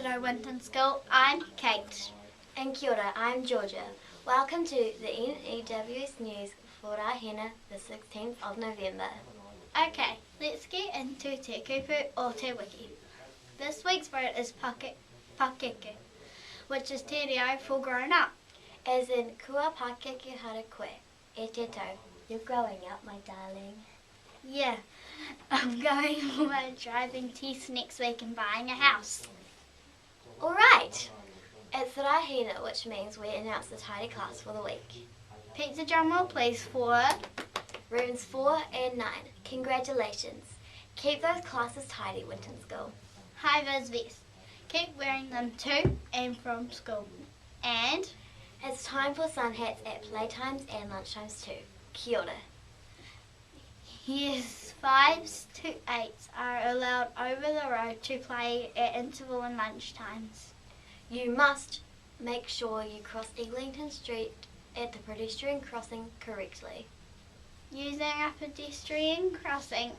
Haidero Winton School. I'm Kate. And kia ora, I'm Georgia. Welcome to the NEWS News for Rahina, the 16th of November. Okay, let's get into Te Kupu or Te Wiki. This week's word is pakeke, which is te reo for grown up. As in, kua pakeke hara koe, e te tau. You're growing up, my darling. Yeah, I'm going for my driving test next week and buying a house. Alright, it's Rahina, which means we announce the tidy class for the week. Pizza drum roll please for Rooms 4 and 9. Congratulations. Keep those classes tidy, Winton School. high vis vests. Keep wearing them to and from school. And It's time for sun hats at playtimes and lunchtimes too. Kia ora. years 5s to 8s are allowed over the road to play at interval and lunch times. You must make sure you cross Eglinton Street at the pedestrian crossing correctly. Using a pedestrian crossing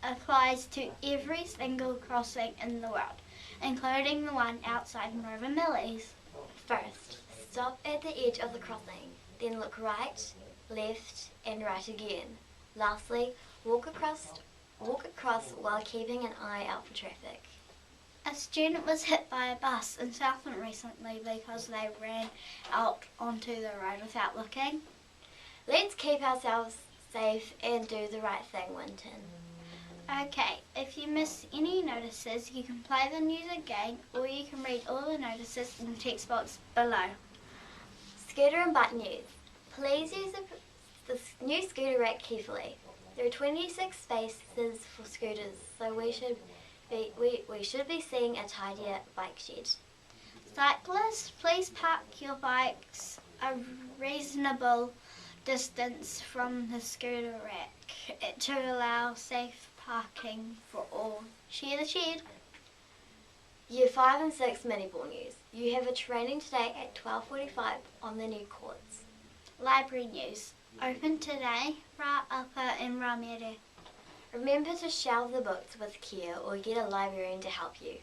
applies to every single crossing in the world, including the one outside Rover Millie's. First, stop at the edge of the crossing, then look right, left and right again. Lastly, walk across while keeping an eye out for traffic. A student was hit by a bus in Southland recently because they ran out onto the road without looking. Let's keep ourselves safe and do the right thing, Winton. Okay, if you miss any notices, you can play the news again or you can read all the notices in the text box below. Scooter and bike news. Please use the new scooter rack carefully. There are 26 spaces for scooters, so we should be seeing a tidier bike shed. Cyclists, please park your bikes a reasonable distance from the scooter rack to allow safe parking for all. Share the shed. Year 5 and 6 mini ball news. You have a training today at 12:45 on the new courts. Library news. Open today, Rā Apa and Rā Mere. Remember to shelve the books with care or get a librarian to help you.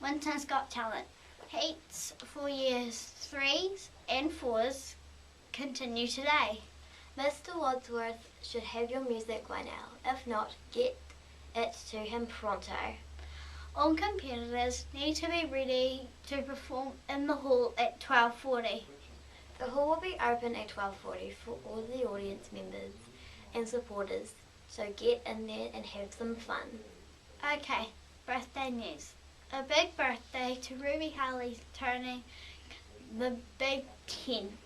Winton's Got Talent. Heats for years 3s and 4s continue today. Mr. Wadsworth should have your music by now. If not, get it to him pronto. All competitors need to be ready to perform in the hall at 12:40. The hall will be open at 12:40 for all the audience members and supporters, so get in there and have some fun. Okay, birthday news. A big birthday to Ruby Harley turning the big 10.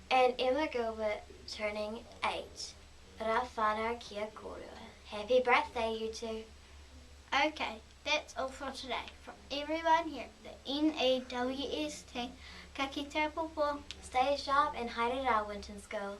And Emma Gilbert turning 8. Rā whānau kia korua. Happy birthday, you two. Okay, that's all for today. From everyone here at the NEWS team, ka kite popo. Stay sharp and haere rā, Winton School.